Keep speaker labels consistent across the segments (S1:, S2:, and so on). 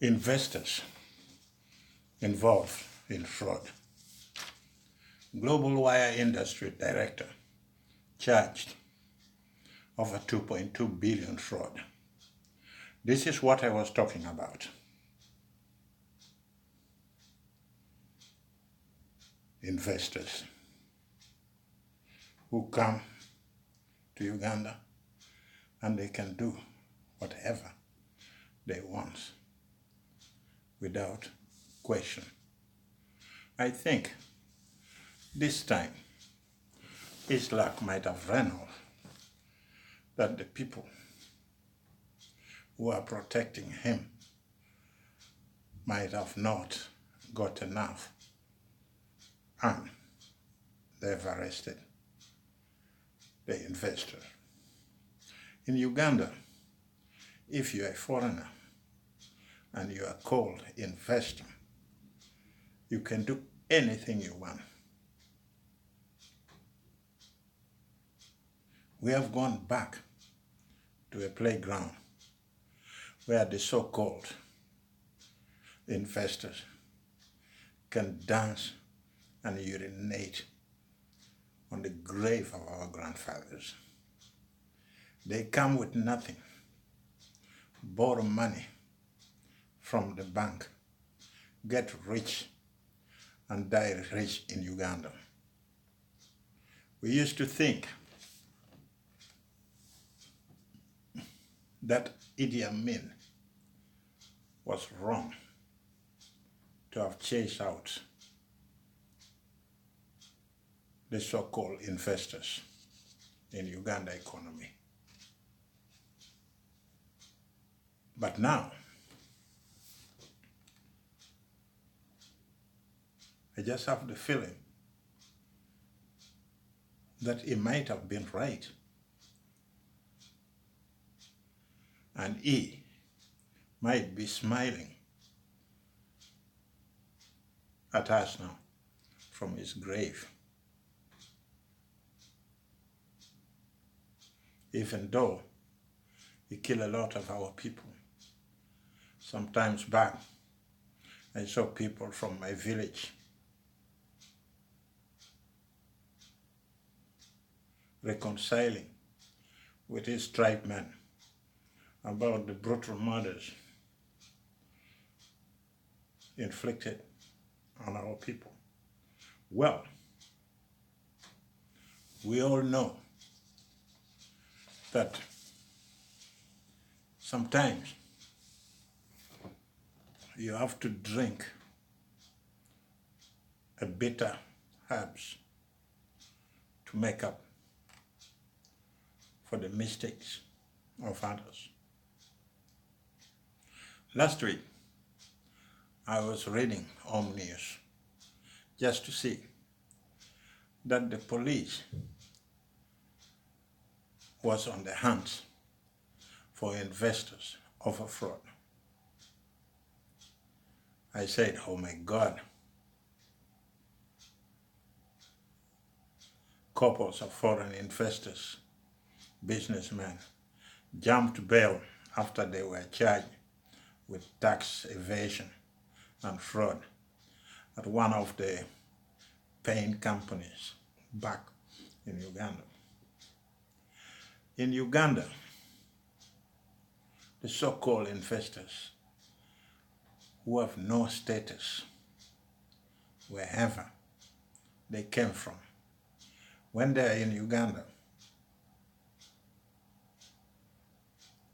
S1: investors involved in fraud. Global wire industry director charged over 2.2 billion fraud. This is what I was talking about. Investors who come to Uganda and they can do whatever they want without question. I think this time his luck might have run out, that the people who are protecting him might have not got enough, and they've arrested the investor. In Uganda, if you're a foreigner and you are called investor, you can do anything you want. We have gone back to a playground where the so-called investors can dance and urinate on the grave of our grandfathers. They come with nothing, borrow money from the bank, get rich, and die rich in Uganda. We used to think that 𝙁𝙗𝙗 was wrong to have chased out the so-called investors in Uganda economy. But now, I just have the feeling that he might have been right. And he might be smiling at us now from his grave. Even though he killed a lot of our people. Sometimes back, I saw people from my village reconciling with his tribesmen about the brutal murders inflicted on our people. Well, we all know that sometimes you have to drink a bitter herbs to make up for the mistakes of others. Last week, I was reading Home News just to see that the police was on the hunt for investors of a fraud. I said, oh my God, couples of foreign investors, businessmen, jumped bail after they were charged with tax evasion and fraud at one of the paint companies back in Uganda. In Uganda, the so-called investors who have no status wherever they came from, when they are in Uganda,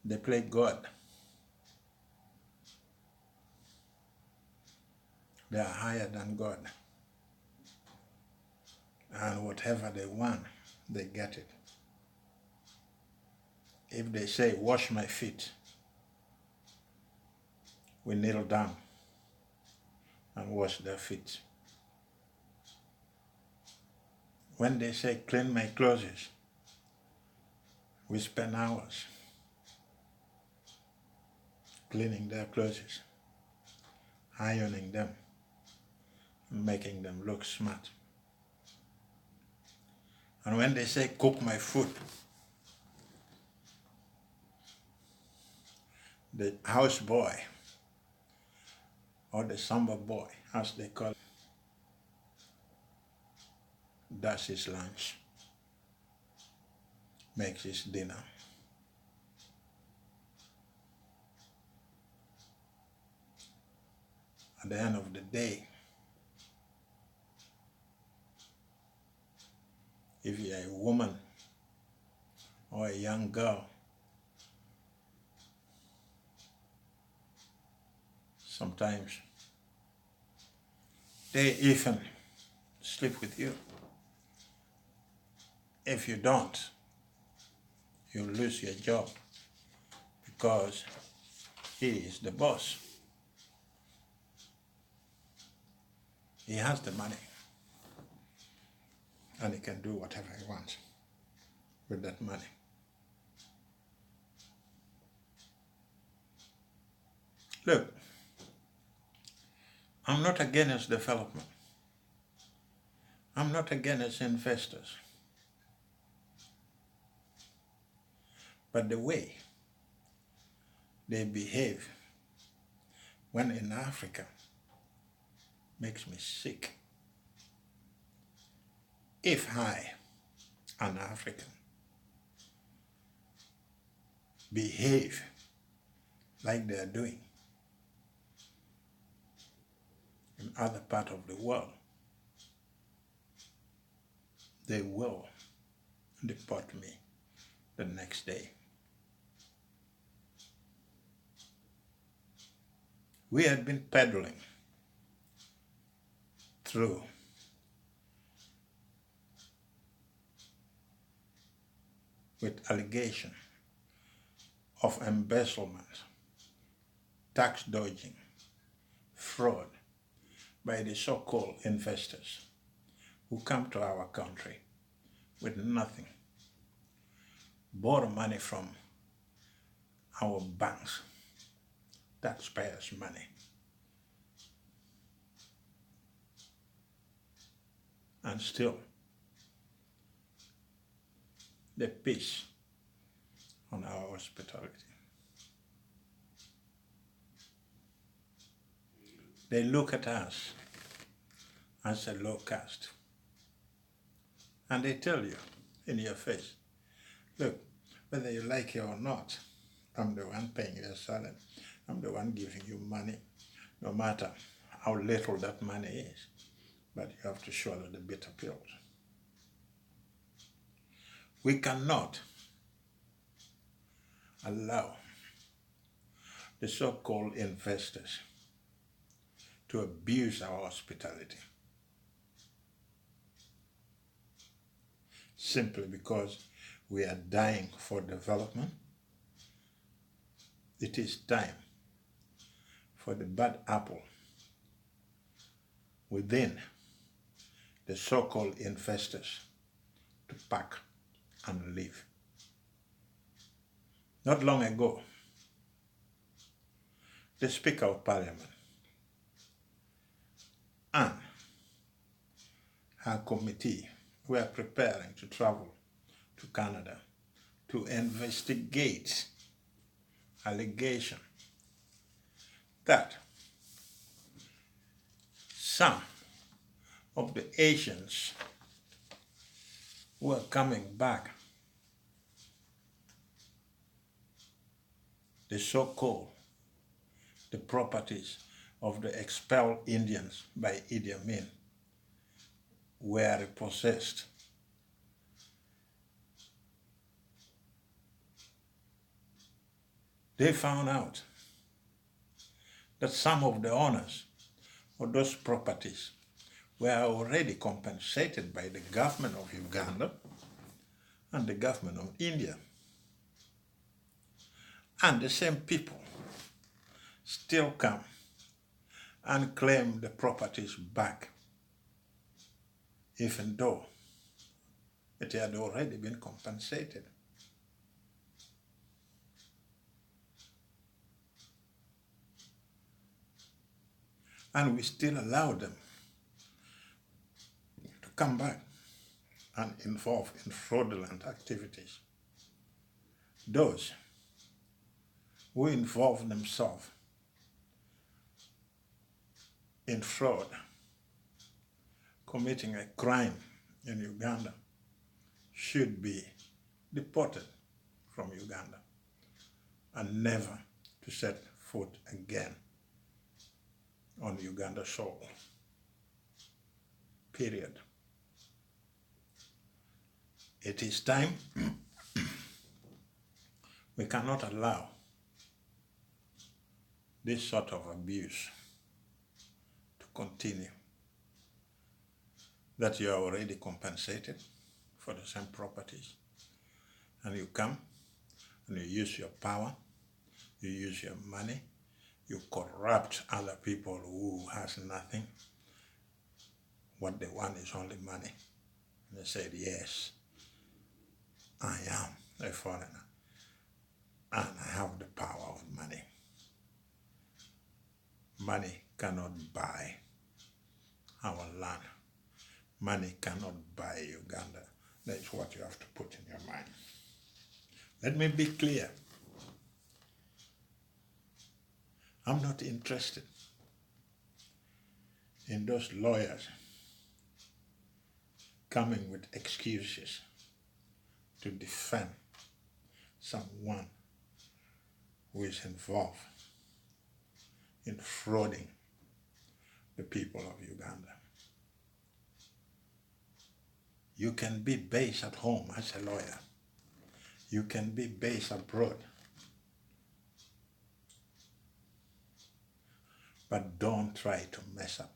S1: they play God. They are higher than God. And whatever they want, they get it. If they say, wash my feet, we kneel down and wash their feet. When they say, clean my clothes, we spend hours cleaning their clothes, ironing them, and making them look smart. And when they say, cook my food, the houseboy or the samba boy, as they call it, does his lunch, makes his dinner. At the end of the day, if you're a woman or a young girl, sometimes they even sleep with you. If you don't, you lose your job because he is the boss. He has the money and he can do whatever he wants with that money. Look, I'm not against development. I'm not against investors. But the way they behave when in Africa makes me sick. If I, an African, behave like they are doing in other parts of the world, they will deport me the next day. We had been peddling through with allegation of embezzlement, tax dodging, fraud by the so-called investors who come to our country with nothing, borrow money from our banks, taxpayers' money, and still they piss on our hospitality. They look at us as a low caste, and they tell you in your face, look, whether you like it or not, I'm the one paying your salary. I'm the one giving you money, no matter how little that money is. But you have to swallow the bitter pills. We cannot allow the so-called investors to abuse our hospitality simply because we are dying for development. It is time for the bad apple within the so-called investors to pack and leave. Not long ago, the Speaker of Parliament and her committee were preparing to travel to Canada to investigate allegation that some of the Asians who are coming back, the so-called, the properties of the expelled Indians by Idi Amin, were repossessed. They found out that some of the owners of those properties were already compensated by the government of Uganda and the government of India. And the same people still come and claim the properties back, even though it had already been compensated. And we still allow them to come back and involve in fraudulent activities. Those who involve themselves in fraud, committing a crime in Uganda, should be deported from Uganda and never to set foot again on Uganda soil. Period. It is time. We cannot allow this sort of abuse to continue. That you are already compensated for the same properties, and you come and you use your power, you use your money, you corrupt other people who has nothing. What they want is only money. And they said, yes, I am a foreigner and I have the power of money. Money cannot buy our land. Money cannot buy Uganda. That's what you have to put in your mind. Let me be clear. I'm not interested in those lawyers coming with excuses to defend someone who is involved in frauding the people of Uganda. You can be based at home as a lawyer. You can be based abroad. But don't try to mess up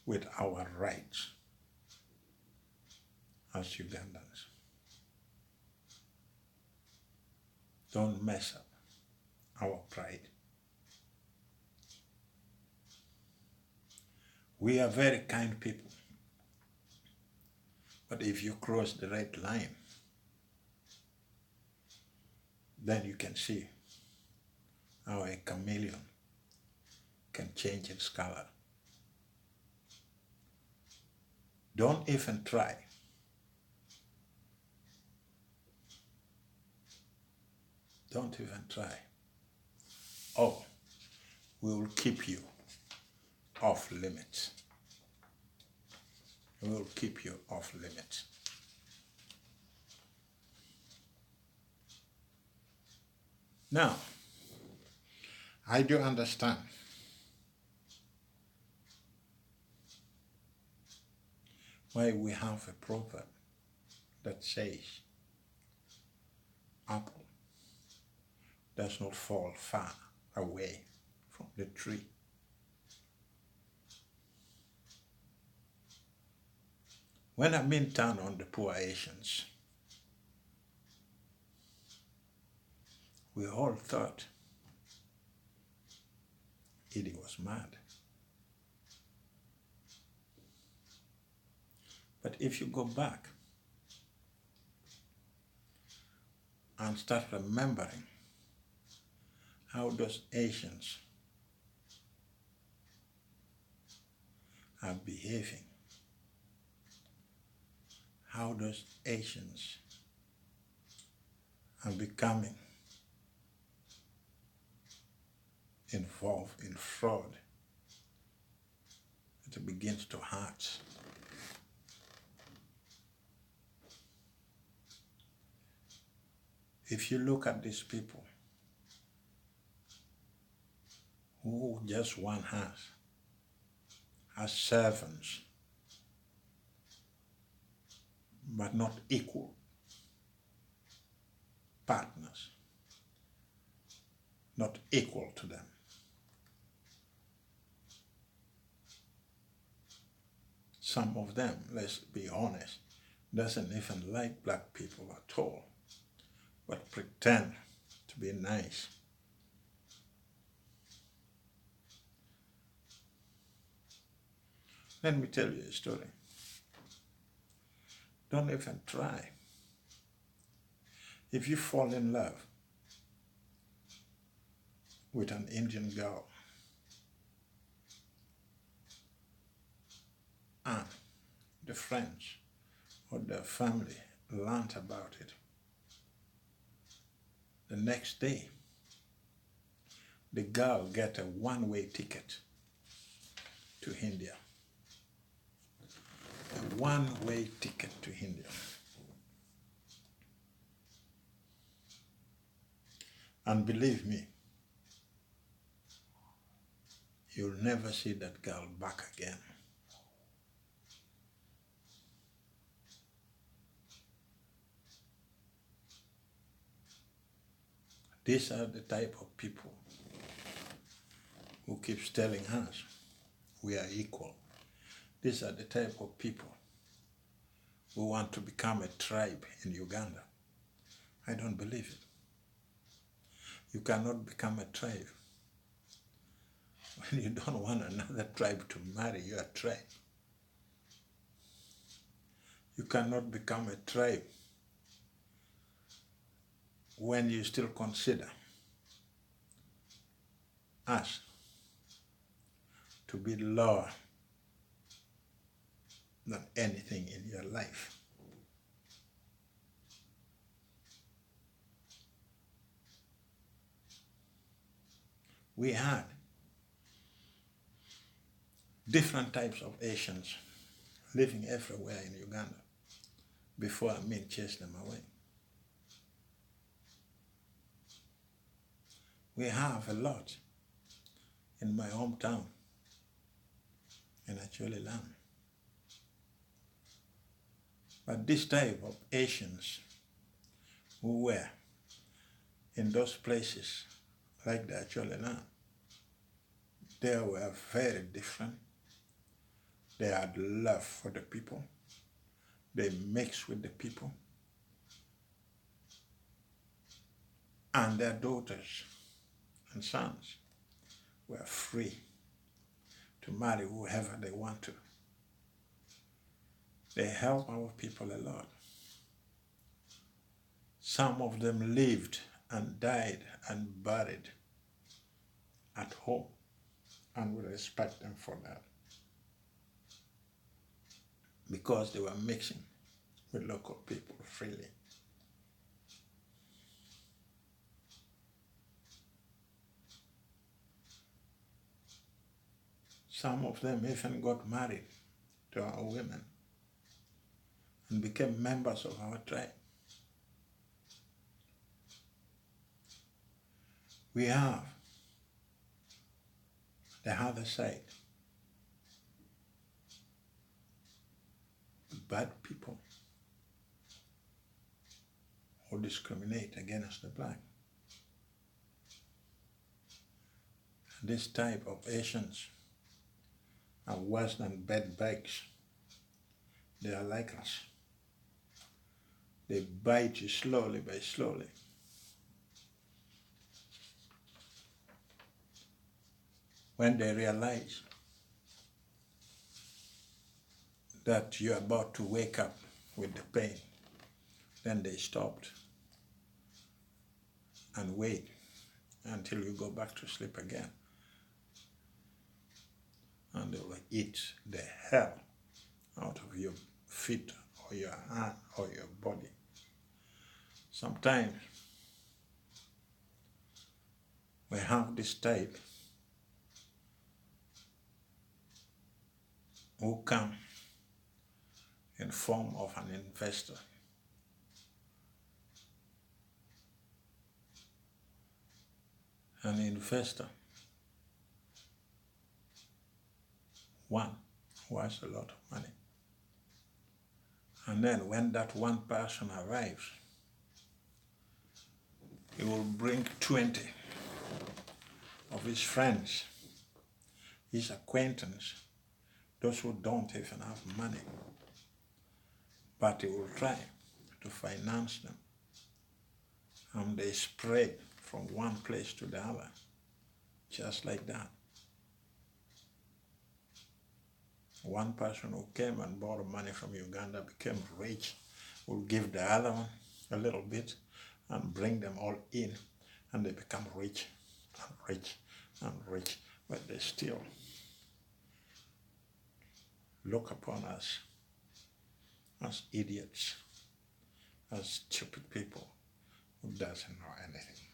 S1: with our rights as Ugandans. Don't mess up our pride. We are very kind people. But if you cross the red line, then you can see how a chameleon can change its color. Don't even try. Don't even try. Oh, we will keep you off limits. We will keep you off limits. Now, I do understand why we have a proverb that says, apple does not fall far away from the tree. When I mean turn on the poor Asians, we all thought Idi was mad. But if you go back and start remembering how those Asians are behaving, how those Asians are becoming involved in fraud, it begins to hurt. If you look at these people who just one has servants, but not equal partners, not equal to them. Some of them, let's be honest, doesn't even like black people at all, but pretend to be nice. Let me tell you a story. Don't even try. If you fall in love with an Indian girl and the friends or the family learned about it, the next day the girl get a one-way ticket to India. A one-way ticket to India. And believe me, you'll never see that girl back again. These are the type of people who keeps telling us we are equal. These are the type of people who want to become a tribe in Uganda. I don't believe it. You cannot become a tribe when you don't want another tribe to marry your tribe. You cannot become a tribe when you still consider us to be lower than anything in your life. We had different types of Asians living everywhere in Uganda before Amin chased them away. We have a lot in my hometown, in 𝙁𝙊𝙇. But this type of Asians who were in those places, like the 𝙁𝙊𝙇, they were very different. They had love for the people. They mixed with the people. And their daughters and sons were free to marry whoever they want to. They helped our people a lot. Some of them lived and died and buried at home, and we respect them for that, because they were mixing with local people freely. Some of them even got married to our women and became members of our tribe. We have the other side, bad people who discriminate against the black. This type of Asians are worse than bed bugs. They are like us. They bite you slowly by slowly. When they realize that you're about to wake up with the pain, then they stopped and wait until you go back to sleep again. And they will eat the hell out of your feet or your hand or your body. Sometimes we have this type who come in form of an investor. An investor, one who has a lot of money. And then when that one person arrives, he will bring 20 of his friends, his acquaintance, those who don't even have money. But he will try to finance them. And they spread from one place to the other, just like that. One person who came and borrowed money from Uganda became rich, will give the other one a little bit and bring them all in, and they become rich and rich and rich, but they still look upon us as idiots, as stupid people who doesn't know anything.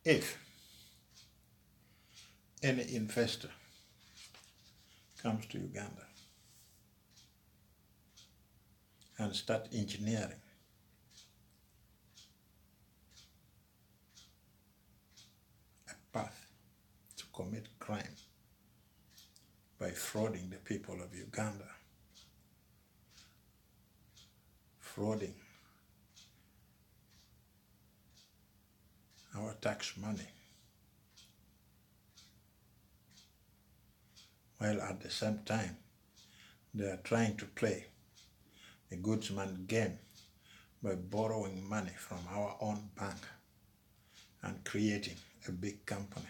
S1: If any investor comes to Uganda and start engineering a path to commit crime by frauding the people of Uganda, frauding our tax money, while at the same time they are trying to play a goodsman game by borrowing money from our own bank and creating a big company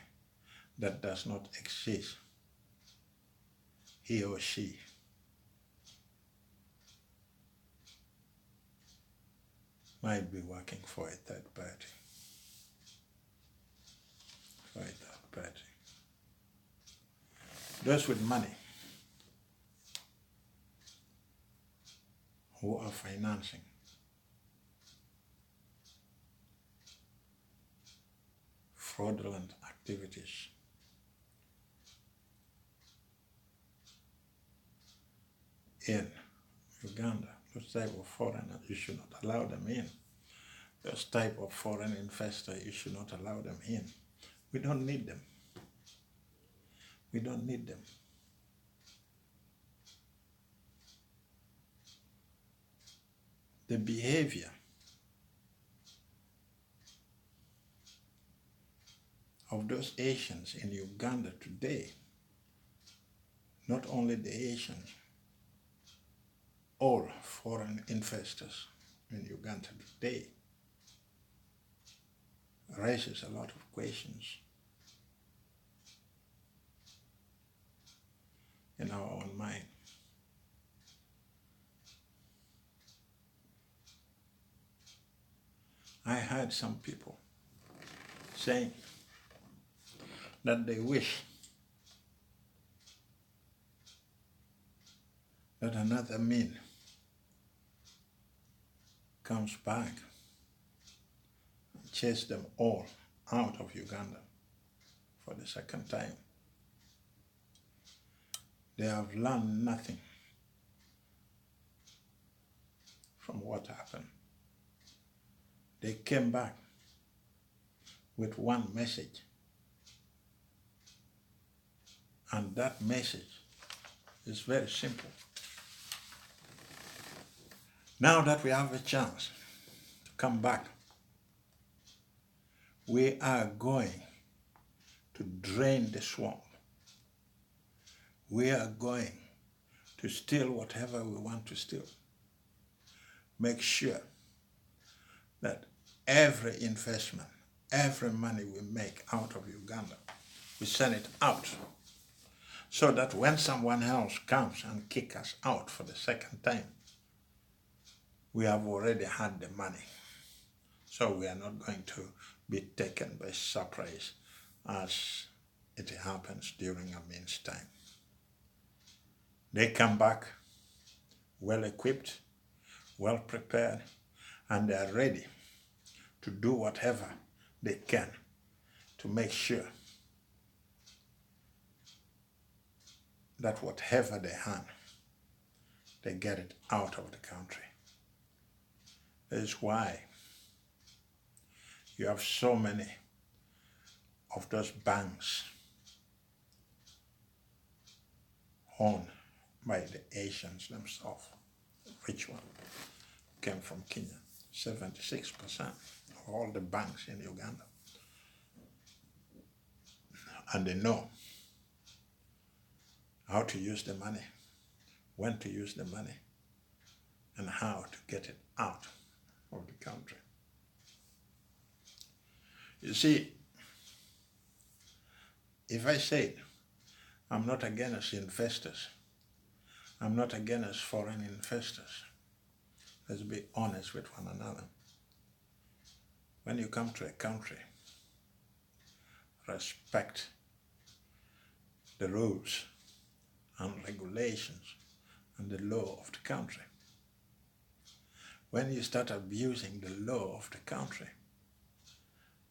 S1: that does not exist. He or she might be working for a third party. Those with money who are financing fraudulent activities in Uganda, those type of foreigners, you should not allow them in. Those type of foreign investors, you should not allow them in. We don't need them. We don't need them. The behavior of those Asians in Uganda today, not only the Asians, all foreign investors in Uganda today, raises a lot of questions in our own mind. I heard some people saying that they wish that another Min comes back and chase them all out of Uganda for the second time. They have learned nothing from what happened. They came back with one message, and that message is very simple. Now that we have a chance to come back, we are going to drain the swamp. We are going to steal whatever we want to steal. Make sure that every investment, every money we make out of Uganda, we send it out, so that when someone else comes and kicks us out for the second time, we have already had the money. So we are not going to be taken by surprise as it happens during Amin's time. They come back well equipped, well prepared, and they are ready to do whatever they can to make sure that whatever they have, they get it out of the country. That is why you have so many of those banks owned by the Asians themselves. Which one came from Kenya? 76% of all the banks in Uganda. And they know how to use the money, when to use the money, and how to get it out of the country. You see, if I said I'm not against investors, I'm not against foreign investors, let's be honest with one another. When you come to a country, respect the rules and regulations and the law of the country. When you start abusing the law of the country,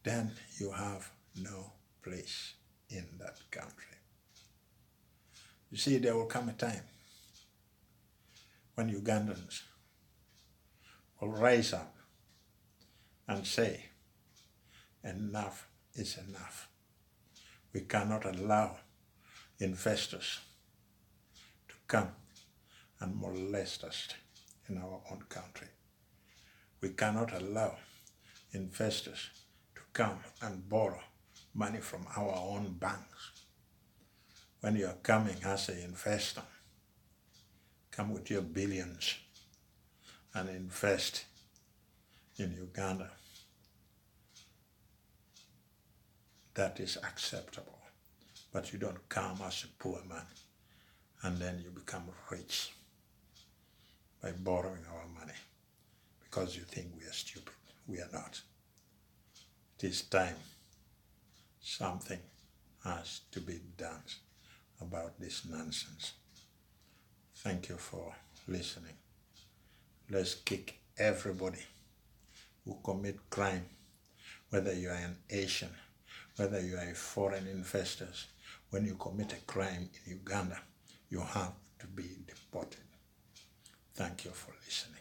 S1: then you have no place in that country. You see, there will come a time when Ugandans will rise up and say, enough is enough. We cannot allow investors to come and molest us in our own country. We cannot allow investors to come and borrow money from our own banks. When you are coming as an investor, come with your billions and invest in Uganda. That is acceptable. But you don't come as a poor man and then you become rich by borrowing our money because you think we are stupid. We are not. It is time something has to be done about this nonsense. Thank you for listening. Let's kick everybody who commit crime, whether you are an Asian, whether you are a foreign investor. When you commit a crime in Uganda, you have to be deported. Thank you for listening.